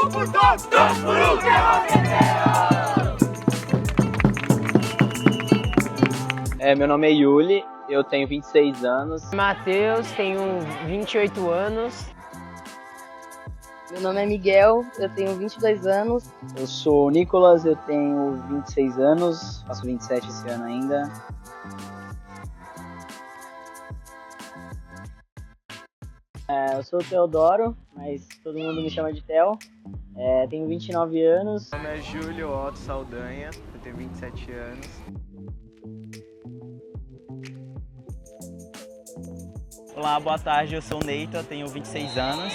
Um por todos, todos por um, Meu nome é Yuli, eu tenho 26 anos. Matheus, tenho 28 anos. Meu nome é Miguel, eu tenho 22 anos. Eu sou o Nicolas, eu tenho 26 anos, faço 27 esse ano ainda. Eu sou o Teodoro, mas todo mundo me chama de Theo. Tenho 29 anos. Meu nome é Júlio Otto Saldanha, eu tenho 27 anos. Olá, boa tarde, eu sou o Neito, tenho 26 anos.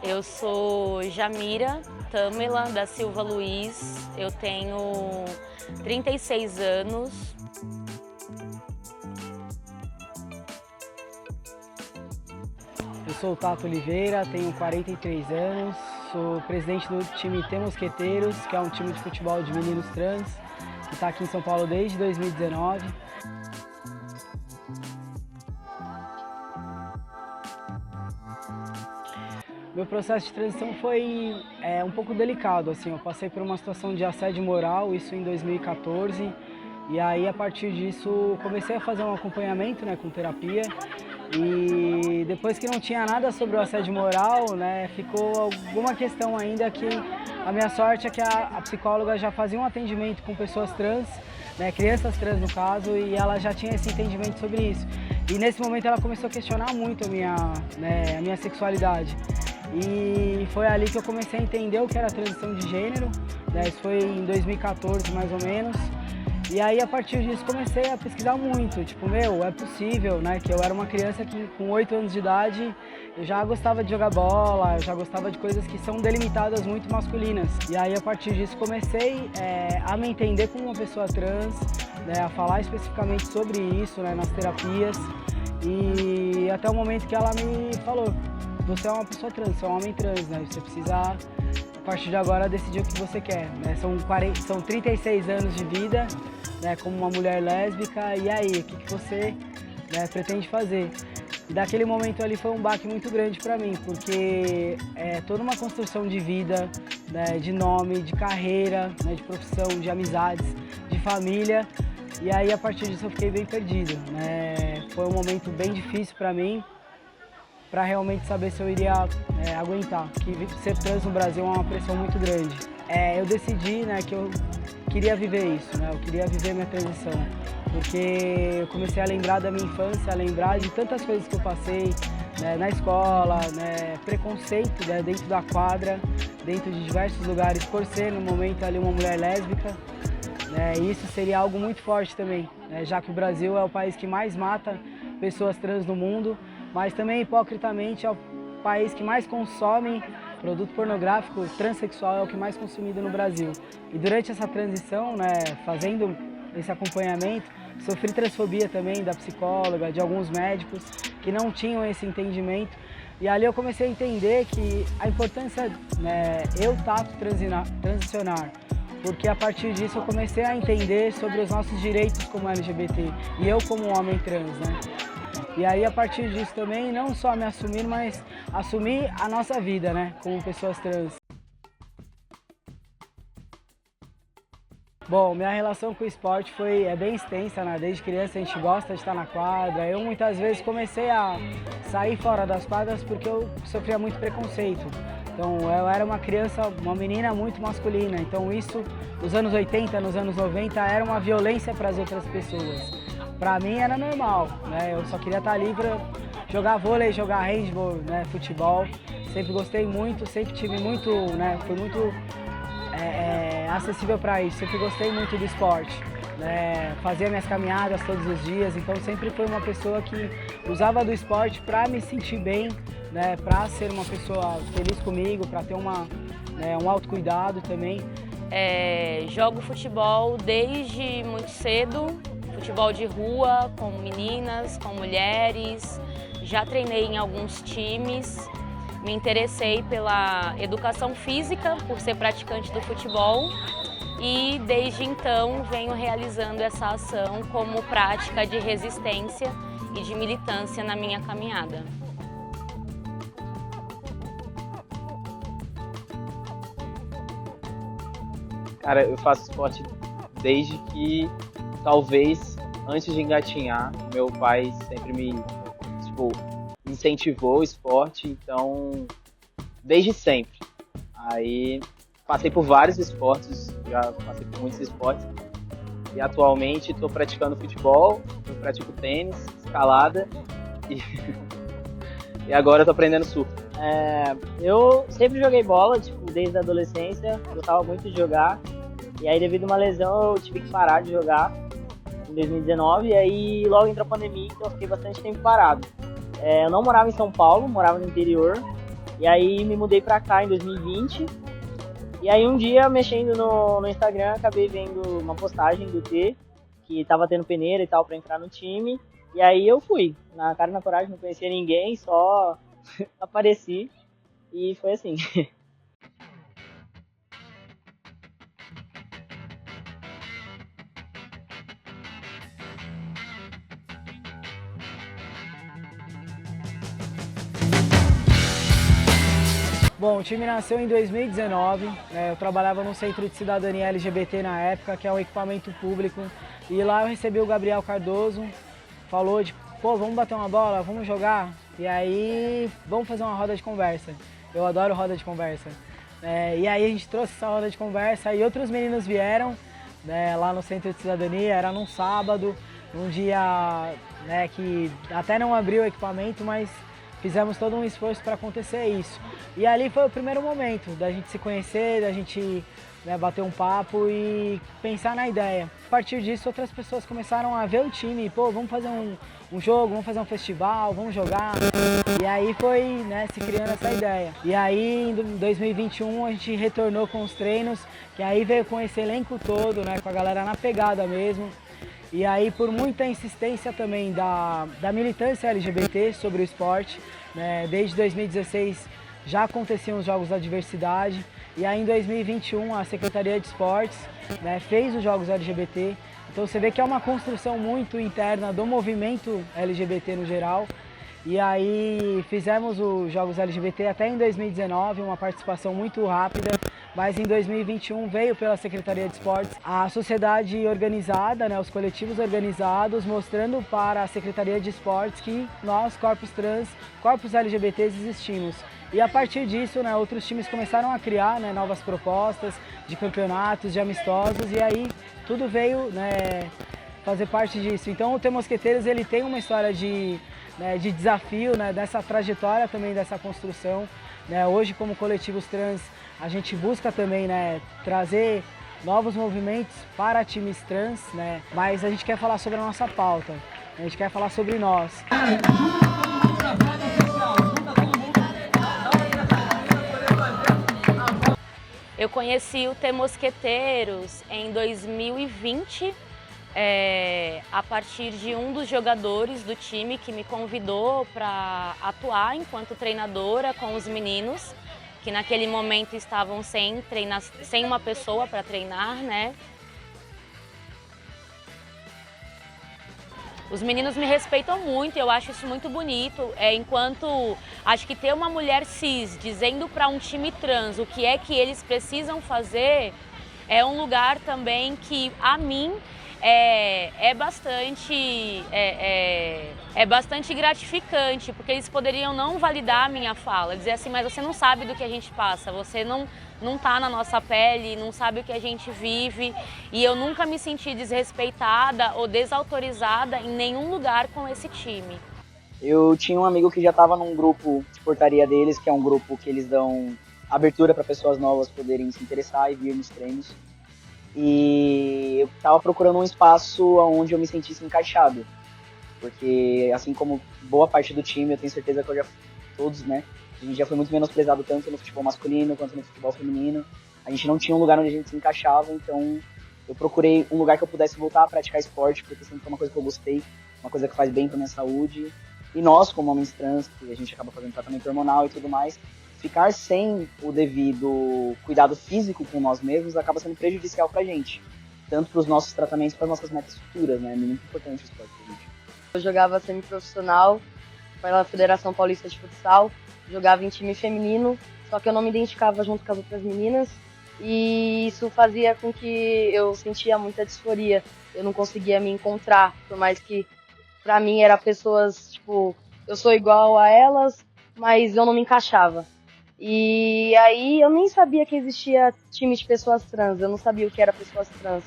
Eu sou Jamira Tamela da Silva Luiz, eu tenho 36 anos. Eu sou o Tato Oliveira, tenho 43 anos, sou presidente do time T Mosqueteiros, que é um time de futebol de meninos trans, que está aqui em São Paulo desde 2019. Meu processo de transição foi um pouco delicado, assim, eu passei por uma situação de assédio moral, isso em 2014, e aí a partir disso comecei a fazer um acompanhamento, né, com terapia, e depois que não tinha nada sobre o assédio moral, né, ficou alguma questão ainda que a minha sorte é que a psicóloga já fazia um atendimento com pessoas trans, né, crianças trans no caso, e ela já tinha esse entendimento sobre isso. E nesse momento ela começou a questionar muito a minha sexualidade. E foi ali que eu comecei a entender o que era transição de gênero, né? Isso foi em 2014 mais ou menos. E aí a partir disso comecei a pesquisar muito, tipo, é possível, né? Que eu era uma criança que com 8 anos de idade eu já gostava de jogar bola, eu já gostava de coisas que são delimitadas muito masculinas. E aí a partir disso comecei a me entender como uma pessoa trans, né? A falar especificamente sobre isso, né? Nas terapias. E até o momento que ela me falou: você é uma pessoa trans, você é um homem trans, né? Você precisa, a partir de agora, decidir o que você quer, né? São 36 anos de vida, né, como uma mulher lésbica, e aí, o que você, né, pretende fazer? E daquele momento ali foi um baque muito grande para mim, porque é toda uma construção de vida, né, de nome, de carreira, né, de profissão, de amizades, de família, e aí a partir disso eu fiquei bem perdido, né? Foi um momento bem difícil para mim, para realmente saber se eu iria aguentar, que ser trans no Brasil é uma pressão muito grande. Eu decidi, né, que eu queria viver isso, né, eu queria viver minha transição, porque eu comecei a lembrar da minha infância, a lembrar de tantas coisas que eu passei, né, na escola, né, preconceito, né, dentro da quadra, dentro de diversos lugares, por ser no momento ali uma mulher lésbica, né, e isso seria algo muito forte também, né, já que o Brasil é o país que mais mata pessoas trans no mundo, mas também, hipocritamente, é o país que mais consome produto pornográfico, transexual é o que mais consumido no Brasil. E durante essa transição, né, fazendo esse acompanhamento, sofri transfobia também da psicóloga, de alguns médicos que não tinham esse entendimento. E ali eu comecei a entender que a importância, né, eu Tato transicionar, porque a partir disso eu comecei a entender sobre os nossos direitos como LGBT e eu como homem trans, né? E aí, a partir disso também, não só me assumir, mas assumir a nossa vida, né, como pessoas trans. Bom, minha relação com o esporte é bem extensa, né? Desde criança a gente gosta de estar na quadra. Eu muitas vezes comecei a sair fora das quadras porque eu sofria muito preconceito. Então, eu era uma criança, uma menina muito masculina. Então, isso, nos anos 80, nos anos 90, era uma violência para as outras pessoas. Pra mim era normal, né? Eu só queria estar livre para jogar vôlei, jogar handball, né? Futebol. Sempre gostei muito, sempre tive muito, né? Fui muito acessível para isso. Sempre gostei muito do esporte, né? Fazia minhas caminhadas todos os dias. Então sempre fui uma pessoa que usava do esporte para me sentir bem, né? Para ser uma pessoa feliz comigo, para ter um autocuidado também. Jogo futebol desde muito cedo. Futebol de rua, com meninas, com mulheres, já treinei em alguns times, me interessei pela educação física, por ser praticante do futebol, e desde então venho realizando essa ação como prática de resistência e de militância na minha caminhada. Cara, eu faço esporte desde que, talvez, antes de engatinhar, meu pai sempre tipo, incentivou o esporte, então, desde sempre. Aí, passei por vários esportes, já passei por muitos esportes, e atualmente estou praticando futebol, eu pratico tênis, escalada, e, e agora estou aprendendo surf. Eu sempre joguei bola, tipo, desde a adolescência, gostava muito de jogar. E aí, devido a uma lesão, eu tive que parar de jogar em 2019. E aí, logo entrou a pandemia, então eu fiquei bastante tempo parado. Eu não morava em São Paulo, morava no interior. E aí, me mudei pra cá em 2020. E aí, um dia, mexendo no Instagram, acabei vendo uma postagem do T, que tava tendo peneira e tal pra entrar no time. E aí, eu fui, na cara e na coragem, não conhecia ninguém, só apareci. E foi assim. Bom, o time nasceu em 2019, eu trabalhava no Centro de Cidadania LGBT na época, que é um equipamento público, e lá eu recebi o Gabriel Cardoso, falou de, pô, vamos bater uma bola, vamos jogar, e aí vamos fazer uma roda de conversa. Eu adoro roda de conversa. E aí a gente trouxe essa roda de conversa e outros meninos vieram lá no Centro de Cidadania, era num sábado, um dia que até não abriu o equipamento, mas fizemos todo um esforço para acontecer isso. E ali foi o primeiro momento da gente se conhecer, da gente bater um papo e pensar na ideia. A partir disso, outras pessoas começaram a ver o time, pô, vamos fazer um jogo, vamos fazer um festival, vamos jogar. E aí foi se criando essa ideia. E aí em 2021 a gente retornou com os treinos, que aí veio com esse elenco todo, com a galera na pegada mesmo. E aí, por muita insistência também da militância LGBT sobre o esporte, desde 2016 já aconteciam os Jogos da Diversidade, e aí em 2021 a Secretaria de Esportes fez os Jogos LGBT. Então você vê que é uma construção muito interna do movimento LGBT no geral. E aí fizemos os Jogos LGBT até em 2019, uma participação muito rápida, mas em 2021 veio pela Secretaria de Esportes a sociedade organizada, os coletivos organizados, mostrando para a Secretaria de Esportes que nós, corpos trans, corpos LGBTs, existimos. E a partir disso, outros times começaram a criar novas propostas de campeonatos, de amistosos, e aí tudo veio fazer parte disso. Então o T Mosqueteiros ele tem uma história de desafio, dessa trajetória também, dessa construção. Hoje, como coletivos trans, a gente busca também trazer novos movimentos para times trans, mas a gente quer falar sobre a nossa pauta, a gente quer falar sobre nós. Eu conheci o T Mosqueteiros em 2020, a partir de um dos jogadores do time que me convidou para atuar enquanto treinadora com os meninos, que naquele momento estavam sem uma pessoa para treinar, Os meninos me respeitam muito, eu acho isso muito bonito, enquanto acho que ter uma mulher cis dizendo para um time trans o que é que eles precisam fazer é um lugar também que a mim é bastante gratificante, porque eles poderiam não validar a minha fala, dizer assim, mas você não sabe do que a gente passa, você não está na nossa pele, não sabe o que a gente vive, e eu nunca me senti desrespeitada ou desautorizada em nenhum lugar com esse time. Eu tinha um amigo que já estava num grupo de portaria deles, que é um grupo que eles dão abertura para pessoas novas poderem se interessar e vir nos treinos. E eu estava procurando um espaço onde eu me sentisse encaixado, porque assim como boa parte do time, eu tenho certeza que todos, a gente já foi muito menosprezado tanto no futebol masculino quanto no futebol feminino. A gente não tinha um lugar onde a gente se encaixava, então eu procurei um lugar que eu pudesse voltar a praticar esporte, porque sempre foi uma coisa que eu gostei, uma coisa que faz bem pra minha saúde. E nós, como homens trans, que a gente acaba fazendo tratamento hormonal e tudo mais, ficar sem o devido cuidado físico com nós mesmos acaba sendo prejudicial pra gente, tanto para os nossos tratamentos quanto para as nossas metas futuras, É muito importante o esporte pra gente. Eu jogava semiprofissional pela Federação Paulista de Futsal, jogava em time feminino, só que eu não me identificava junto com as outras meninas, e isso fazia com que eu sentia muita disforia. Eu não conseguia me encontrar, por mais que pra mim era pessoas, tipo, eu sou igual a elas, mas eu não me encaixava. E aí eu nem sabia que existia time de pessoas trans, eu não sabia o que era pessoas trans.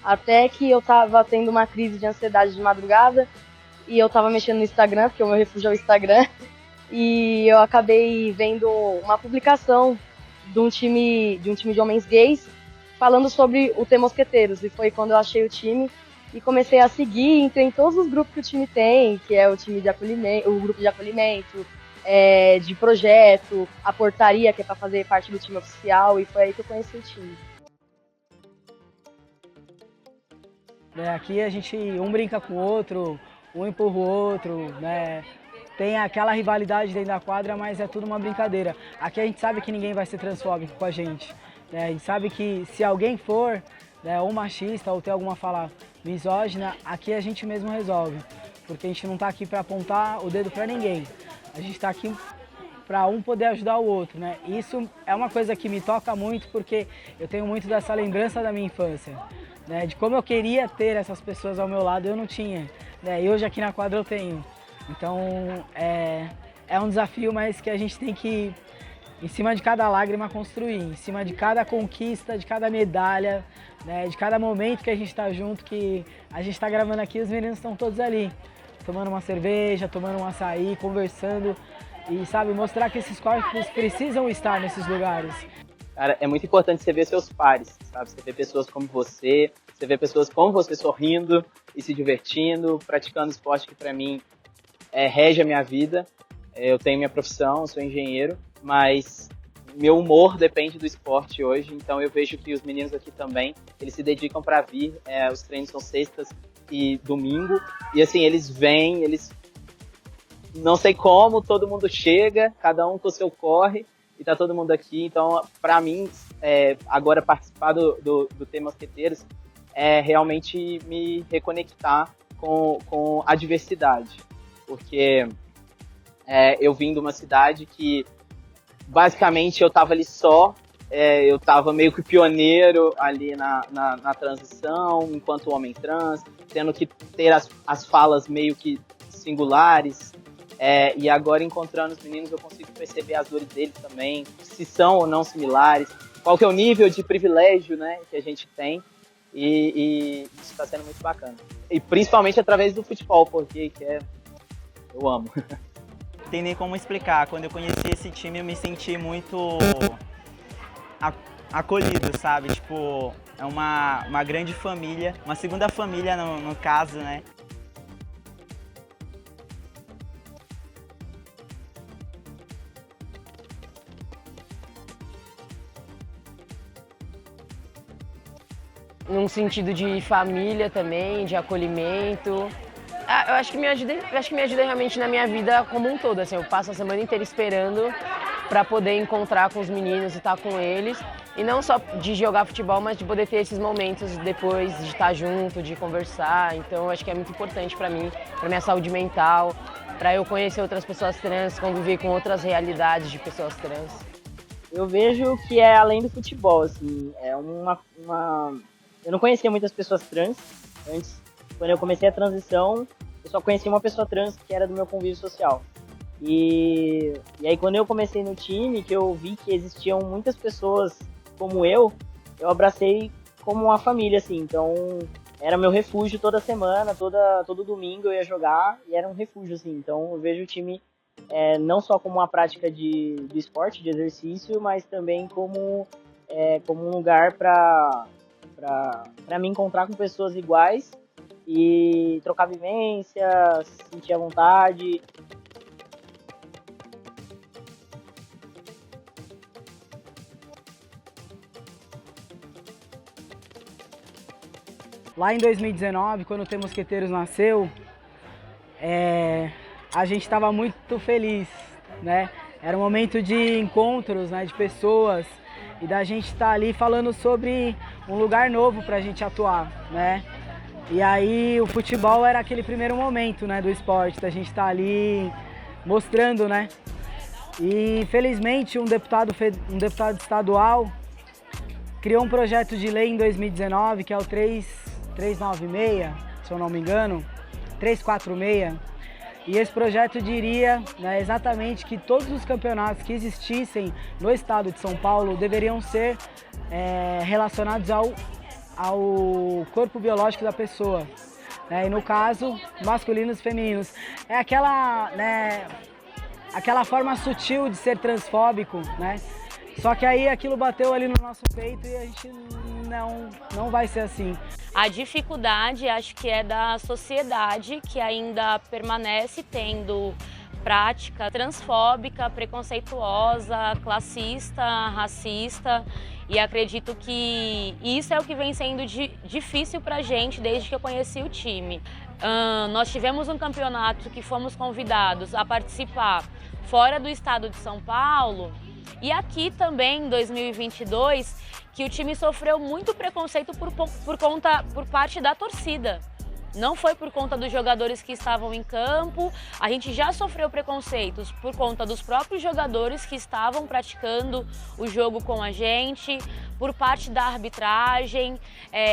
Até que eu tava tendo uma crise de ansiedade de madrugada e eu tava mexendo no Instagram, porque o meu refúgio é o Instagram, e eu acabei vendo uma publicação de um time de homens gays falando sobre o The Mosqueteiros, e foi quando eu achei o time e comecei a seguir, entrei em todos os grupos que o time tem, que é o time de acolhimento, o grupo de acolhimento, de projeto, a portaria, que é para fazer parte do time oficial, e foi aí que eu conheci o time. Aqui a gente um brinca com o outro, um empurra o outro, né? Tem aquela rivalidade dentro da quadra, mas é tudo uma brincadeira. Aqui a gente sabe que ninguém vai ser transfóbico com a gente, né? A gente sabe que se alguém for, né, ou machista ou ter alguma fala misógina, aqui a gente mesmo resolve, porque a gente não está aqui para apontar o dedo para ninguém. A gente está aqui para um poder ajudar o outro, né? Isso é uma coisa que me toca muito, porque eu tenho muito dessa lembrança da minha infância, né? De como eu queria ter essas pessoas ao meu lado, eu não tinha, né? E hoje aqui na quadra eu tenho. Então é um desafio, mas que a gente tem que, em cima de cada lágrima, construir, em cima de cada conquista, de cada medalha, né? De cada momento que a gente está junto, que a gente está gravando aqui, os meninos estão todos ali, tomando uma cerveja, tomando um açaí, conversando e, sabe, mostrar que esses corpos precisam estar nesses lugares. Cara, é muito importante você ver seus pares, sabe? Você vê pessoas como você vê pessoas como você sorrindo e se divertindo, praticando esporte que pra mim rege a minha vida. Eu tenho minha profissão, eu sou engenheiro, mas meu humor depende do esporte hoje, então eu vejo que os meninos aqui também, eles se dedicam para vir, os treinos são sextas e domingo, e assim, eles vêm, eles não sei como, todo mundo chega, cada um com o seu corre, e tá todo mundo aqui, então para mim, agora participar do The Mosqueteiros é realmente me reconectar com a diversidade, porque eu vim de uma cidade que basicamente eu tava ali só, eu tava meio que pioneiro ali na transição, enquanto homem trans, tendo que ter as falas meio que singulares, e agora encontrando os meninos eu consigo perceber as dores deles também, se são ou não similares, qual que é o nível de privilégio, né, que a gente tem, e isso está sendo muito bacana. E principalmente através do futebol, porque eu amo. Não tem nem como explicar. Quando eu conheci esse time, eu me senti muito acolhido, sabe? Tipo, é uma grande família, uma segunda família no caso, né? Num sentido de família também, de acolhimento. Eu acho que me ajuda realmente na minha vida como um todo. Assim, eu passo a semana inteira esperando para poder encontrar com os meninos e estar com eles. E não só de jogar futebol, mas de poder ter esses momentos depois de estar junto, de conversar. Então, eu acho que é muito importante para mim, para minha saúde mental, para eu conhecer outras pessoas trans, conviver com outras realidades de pessoas trans. Eu vejo que é além do futebol, assim, eu não conhecia muitas pessoas trans antes. Quando eu comecei a transição, eu só conhecia uma pessoa trans que era do meu convívio social. E aí quando eu comecei no time, que eu vi que existiam muitas pessoas como eu abracei como uma família, assim. Então era meu refúgio toda semana, todo domingo eu ia jogar e era um refúgio, assim. Então eu vejo o time não só como uma prática de esporte, de exercício, mas também como um lugar para me encontrar com pessoas iguais e trocar vivências, sentir à vontade. Lá em 2019, quando o The Mosqueteiros nasceu, a gente estava muito feliz, né? Era um momento de encontros, né, de pessoas, e da gente estar ali falando sobre um lugar novo para a gente atuar, né? E aí o futebol era aquele primeiro momento, né, do esporte, da gente estar ali mostrando, né? E felizmente um deputado estadual criou um projeto de lei em 2019, que é o 396, se eu não me engano, 346, e esse projeto diria, né, exatamente que todos os campeonatos que existissem no estado de São Paulo deveriam ser relacionados ao corpo biológico da pessoa. E no caso, masculinos e femininos. É aquela forma sutil de ser transfóbico, né? Só que aí aquilo bateu ali no nosso peito e a gente não vai ser assim. A dificuldade, acho que é da sociedade, que ainda permanece tendo prática transfóbica, preconceituosa, classista, racista, e acredito que isso é o que vem sendo difícil pra gente desde que eu conheci o time. Nós tivemos um campeonato que fomos convidados a participar fora do estado de São Paulo, e aqui também, em 2022, que o time sofreu muito preconceito por parte da torcida. Não foi por conta dos jogadores que estavam em campo, a gente já sofreu preconceitos por conta dos próprios jogadores que estavam praticando o jogo com a gente, por parte da arbitragem,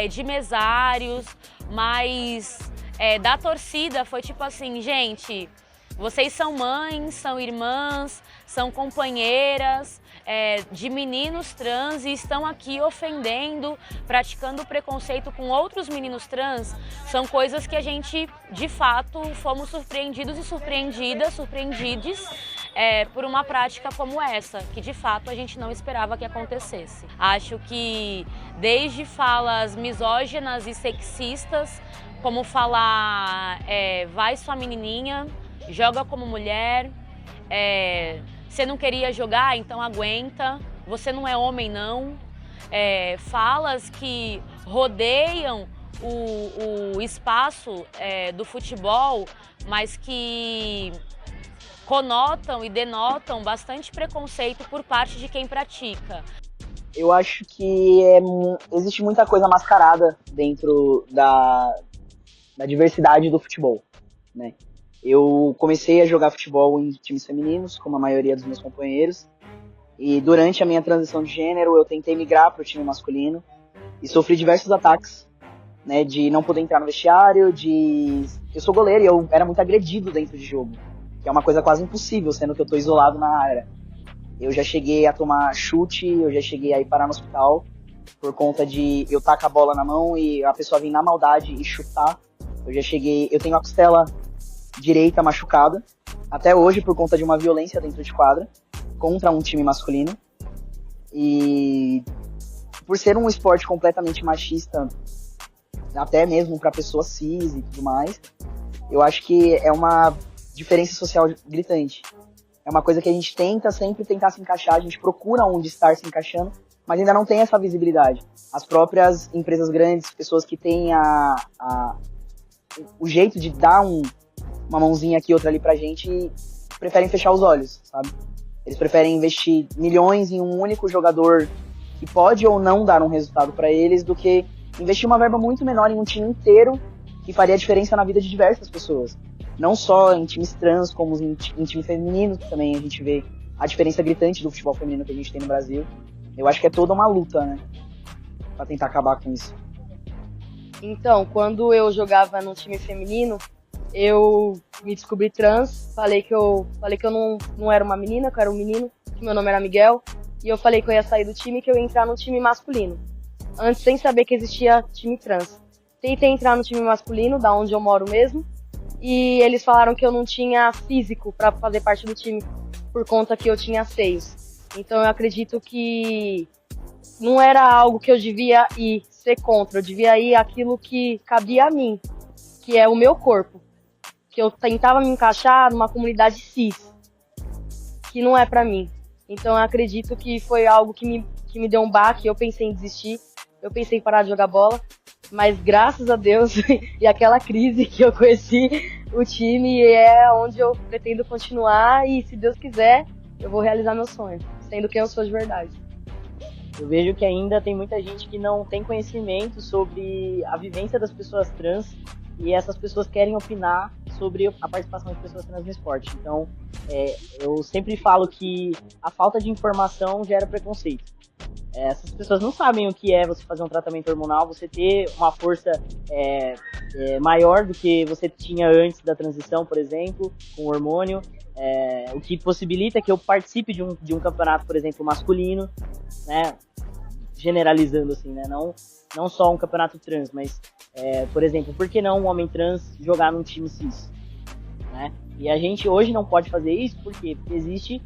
de mesários, mas da torcida foi tipo assim, gente, vocês são mães, são irmãs, são companheiras de meninos trans e estão aqui ofendendo, praticando preconceito com outros meninos trans. São coisas que a gente, de fato, fomos surpreendidos e surpreendides por uma prática como essa, que de fato a gente não esperava que acontecesse. Acho que desde falas misóginas e sexistas, como falar vai sua menininha, joga como mulher, você não queria jogar, então aguenta, você não é homem não. Falas que rodeiam o espaço do futebol, mas que conotam e denotam bastante preconceito por parte de quem pratica. Eu acho que existe muita coisa mascarada dentro da diversidade do futebol, né? Eu comecei a jogar futebol em times femininos, como a maioria dos meus companheiros, e durante a minha transição de gênero eu tentei migrar para o time masculino e sofri diversos ataques, né, de não poder entrar no vestiário, eu sou goleiro e eu era muito agredido dentro de jogo, que é uma coisa quase impossível, sendo que eu tô isolado na área. Eu já cheguei a tomar chute, eu já cheguei a ir parar no hospital por conta de eu estar com a bola na mão e a pessoa vir na maldade e chutar. Eu tenho a costela direita machucada, até hoje por conta de uma violência dentro de quadra, contra um time masculino. E por ser um esporte completamente machista, até mesmo para pessoas cis e tudo mais, eu acho que é uma diferença social gritante. É uma coisa que a gente tenta sempre tentar se encaixar, a gente procura onde estar se encaixando, mas ainda não tem essa visibilidade. As próprias empresas grandes, pessoas que têm o jeito de dar uma mãozinha aqui, outra ali pra gente, preferem fechar os olhos, sabe? Eles preferem investir milhões em um único jogador que pode ou não dar um resultado pra eles, do que investir uma verba muito menor em um time inteiro que faria a diferença na vida de diversas pessoas. Não só em times trans, como em time feminino, que também a gente vê a diferença gritante do futebol feminino que a gente tem no Brasil. Eu acho que é toda uma luta, né? Pra tentar acabar com isso. Então, quando eu jogava no time feminino, eu me descobri trans, falei que eu não era uma menina, que eu era um menino, que meu nome era Miguel, e eu falei que eu ia sair do time e que eu ia entrar no time masculino. Antes, sem saber que existia time trans. Tentei entrar no time masculino, da onde eu moro mesmo, e eles falaram que eu não tinha físico para fazer parte do time, por conta que eu tinha seios. Então eu acredito que não era algo que eu devia ir ser contra, eu devia ir aquilo que cabia a mim, que é o meu corpo. Que eu tentava me encaixar numa comunidade cis, que não é pra mim. Então eu acredito que foi algo que me deu um baque, eu pensei em desistir, eu pensei em parar de jogar bola, mas graças a Deus, e aquela crise que eu conheci o time, é onde eu pretendo continuar, e se Deus quiser, eu vou realizar meu sonho, sendo quem eu sou de verdade. Eu vejo que ainda tem muita gente que não tem conhecimento sobre a vivência das pessoas trans, e essas pessoas querem opinar sobre a participação de pessoas trans no esporte. Então, eu sempre falo que a falta de informação gera preconceito. essas pessoas não sabem o que é você fazer um tratamento hormonal, você ter uma força maior do que você tinha antes da transição, por exemplo, com o hormônio, o que possibilita que eu participe de um campeonato, por exemplo, masculino, né? Generalizando assim, né? Não só um campeonato trans, mas, por exemplo, por que não um homem trans jogar num time cis? Né? E a gente hoje não pode fazer isso, por quê? Porque existe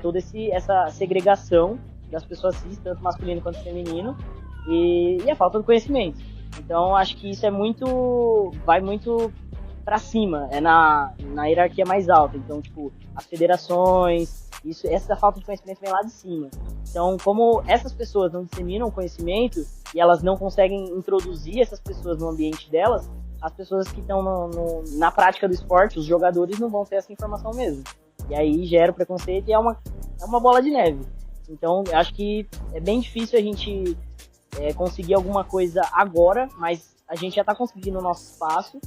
toda essa segregação das pessoas cis, tanto masculino quanto feminino, e a falta de conhecimento. Então, acho que isso vai muito para cima, na hierarquia mais alta. Então, tipo, as federações, essa falta de conhecimento vem lá de cima. Então, como essas pessoas não disseminam conhecimento e elas não conseguem introduzir essas pessoas no ambiente delas, as pessoas que estão na prática do esporte, os jogadores, não vão ter essa informação mesmo. E aí gera o preconceito e é uma bola de neve. Então, eu acho que é bem difícil a gente conseguir alguma coisa agora, mas a gente já está conseguindo o nosso espaço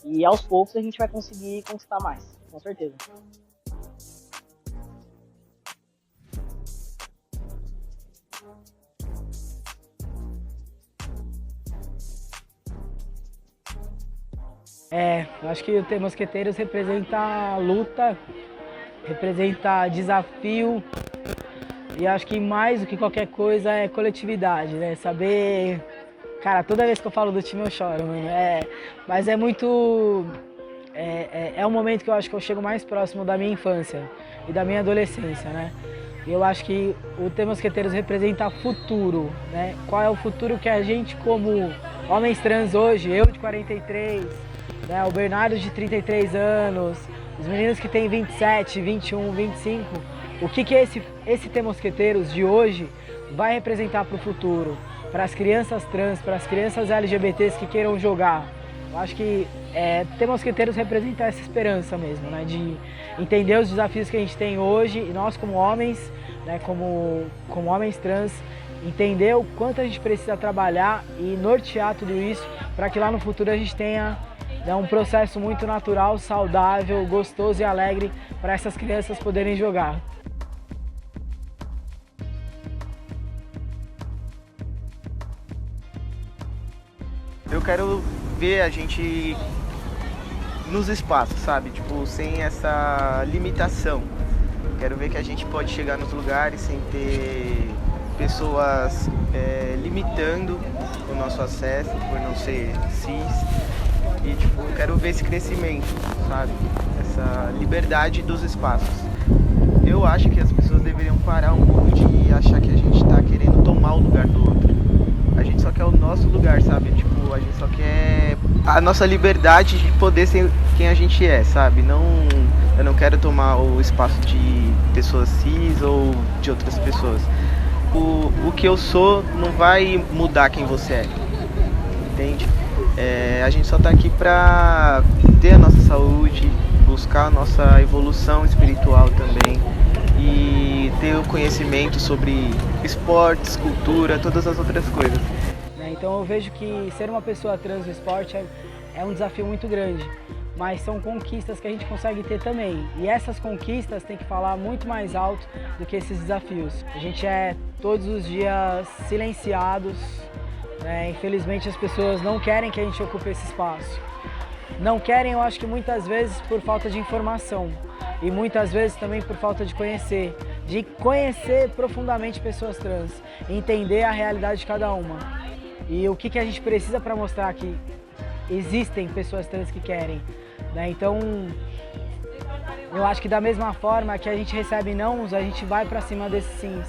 e aos poucos a gente vai conseguir conquistar mais, com certeza. Eu acho que o T Mosqueteiros representa luta, representa desafio e acho que mais do que qualquer coisa é coletividade, né? Saber... Cara, toda vez que eu falo do time eu choro, mano. Mas é muito... É um momento que eu acho que eu chego mais próximo da minha infância e da minha adolescência, né? E eu acho que o T Mosqueteiros representa futuro, né? Qual é o futuro que a gente, como homens trans hoje, eu de 43, né, o Bernardo de 33 anos, os meninos que têm 27, 21, 25, o que esse T Mosqueteiros de hoje vai representar para o futuro, para as crianças trans, para as crianças LGBTs que queiram jogar. Eu acho que T Mosqueteiros representa essa esperança mesmo, né, de entender os desafios que a gente tem hoje, e nós como homens, né, como homens trans, entender o quanto a gente precisa trabalhar e nortear tudo isso para que lá no futuro a gente tenha um processo muito natural, saudável, gostoso e alegre para essas crianças poderem jogar. Eu quero ver a gente nos espaços, sabe? Tipo, sem essa limitação. Quero ver que a gente pode chegar nos lugares sem ter pessoas limitando o nosso acesso por não ser cis. E, tipo, eu quero ver esse crescimento, sabe? Essa liberdade dos espaços. Eu acho que as pessoas deveriam parar um pouco de achar que a gente tá querendo tomar o lugar do outro. A gente só quer o nosso lugar, sabe? Tipo, a gente só quer a nossa liberdade de poder ser quem a gente é, sabe? Eu não quero tomar o espaço de pessoas cis ou de outras pessoas. O que eu sou não vai mudar quem você é, entende? A gente só tá aqui pra ter a nossa saúde, buscar a nossa evolução espiritual também e ter o conhecimento sobre esportes, cultura, todas as outras coisas. Então eu vejo que ser uma pessoa trans no esporte é um desafio muito grande, mas são conquistas que a gente consegue ter também. E essas conquistas tem que falar muito mais alto do que esses desafios. A gente é todos os dias silenciados. Infelizmente as pessoas não querem que a gente ocupe esse espaço. Não querem, eu acho que muitas vezes por falta de informação e muitas vezes também por falta de conhecer profundamente pessoas trans, entender a realidade de cada uma. E o que a gente precisa para mostrar que existem pessoas trans que querem. Então, eu acho que da mesma forma que a gente recebe nãos, a gente vai para cima desses sims.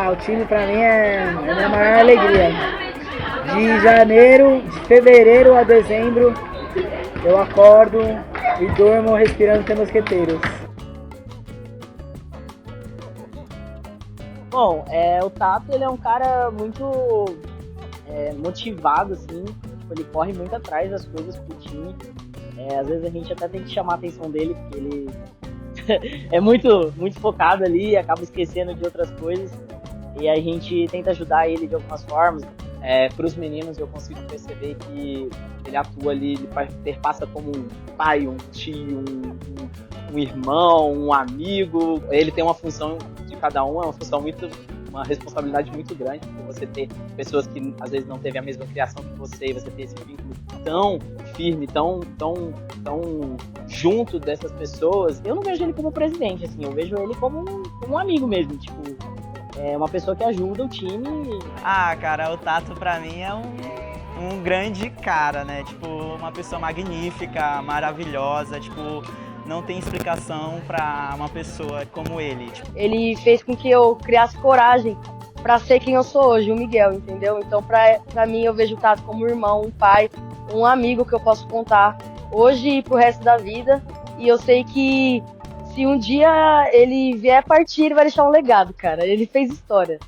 O time pra mim é a minha maior alegria. De fevereiro a dezembro, eu acordo e durmo respirando T Mosqueteiros. Bom, o Tato, ele é um cara muito motivado, assim, ele corre muito atrás das coisas pro time. Às vezes a gente até tem que chamar a atenção dele, porque ele é muito focado ali e acaba esquecendo de outras coisas. e a gente tenta ajudar ele de algumas formas. Para os meninos eu consigo perceber que ele atua ali, ele perpassa como um pai, um tio, um irmão, um amigo. Ele tem uma função de cada um, é uma responsabilidade muito grande, porque você ter pessoas que às vezes não teve a mesma criação que você ter esse vínculo tão firme, tão junto dessas pessoas. Eu não vejo ele como presidente, assim, eu vejo ele como um amigo mesmo, tipo, é uma pessoa que ajuda o time. Ah, cara, o Tato pra mim é um grande cara, né? Tipo, uma pessoa magnífica, maravilhosa, tipo, não tem explicação pra uma pessoa como ele. Tipo. Ele fez com que eu criasse coragem pra ser quem eu sou hoje, o Miguel, entendeu? Então, pra mim, eu vejo o Tato como um irmão, um pai, um amigo que eu posso contar hoje e pro resto da vida. E eu sei que se um dia ele vier partir, ele vai deixar um legado, cara. Ele fez história.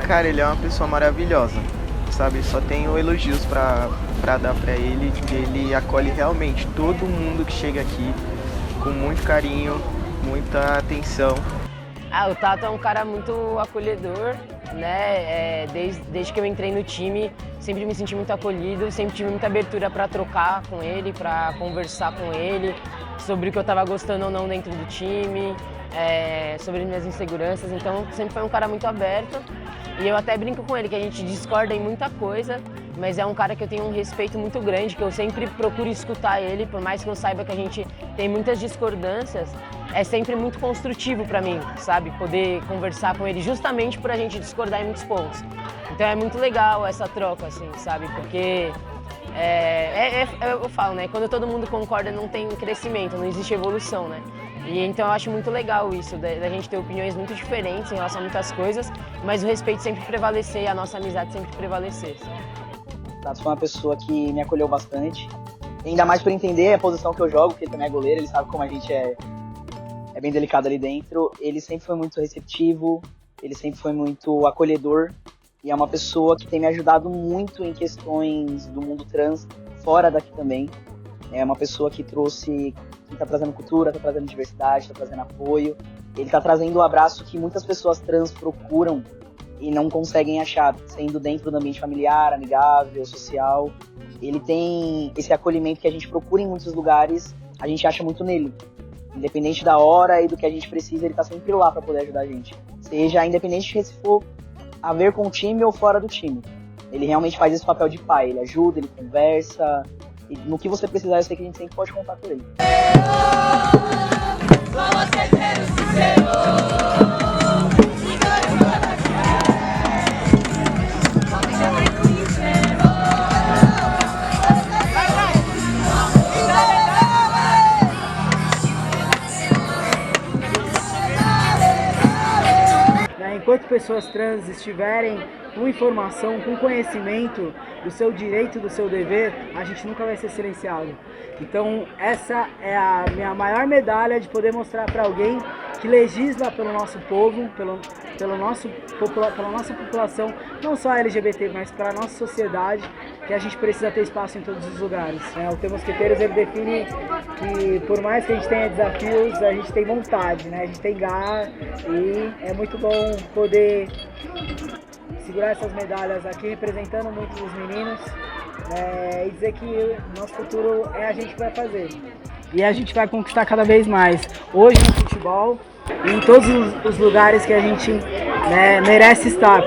Cara, ele é uma pessoa maravilhosa, sabe? Só tenho elogios pra dar pra ele, que ele acolhe realmente todo mundo que chega aqui com muito carinho, muita atenção. O Tato é um cara muito acolhedor, né? Desde que eu entrei no time, sempre me senti muito acolhido, sempre tive muita abertura para trocar com ele, para conversar com ele sobre o que eu estava gostando ou não dentro do time, sobre minhas inseguranças. Então, sempre foi um cara muito aberto. E eu até brinco com ele que a gente discorda em muita coisa, mas é um cara que eu tenho um respeito muito grande, que eu sempre procuro escutar ele, por mais que eu saiba que a gente tem muitas discordâncias, é sempre muito construtivo pra mim, sabe? Poder conversar com ele justamente por a gente discordar em muitos pontos. Então é muito legal essa troca, assim, sabe? Porque eu falo, né? Quando todo mundo concorda não tem crescimento, não existe evolução, né? E então eu acho muito legal isso, da gente ter opiniões muito diferentes em relação a muitas coisas, mas o respeito sempre prevalecer e a nossa amizade sempre prevalecer. O Tato foi uma pessoa que me acolheu bastante, ainda mais por entender a posição que eu jogo, porque ele também é goleiro, ele sabe como a gente é bem delicado ali dentro. Ele sempre foi muito receptivo, ele sempre foi muito acolhedor, e é uma pessoa que tem me ajudado muito em questões do mundo trans, fora daqui também. É uma pessoa que tá trazendo cultura, tá trazendo diversidade, tá trazendo apoio. Ele tá trazendo o abraço que muitas pessoas trans procuram e não conseguem achar, sendo dentro do ambiente familiar, amigável, social. Ele tem esse acolhimento que a gente procura em muitos lugares, a gente acha muito nele. Independente da hora e do que a gente precisa, ele tá sempre lá para poder ajudar a gente. Seja independente de se for a ver com o time ou fora do time. Ele realmente faz esse papel de pai, ele ajuda, ele conversa. E no que você precisar, eu sei que a gente sempre pode contar com ele. Enquanto pessoas trans estiverem com informação, com conhecimento do seu direito, do seu dever, a gente nunca vai ser silenciado. Então essa é a minha maior medalha de poder mostrar para alguém que legisla pelo nosso povo, pela nossa população, não só LGBT, mas para a nossa sociedade, que a gente precisa ter espaço em todos os lugares. O T Mosqueteiros, ele define que por mais que a gente tenha desafios, a gente tem vontade, né? A gente tem garra, e é muito bom poder segurar essas medalhas aqui, representando muito os meninos, e dizer que o nosso futuro é a gente que vai fazer. E a gente vai conquistar cada vez mais, hoje no futebol e em todos os lugares que a gente merece estar.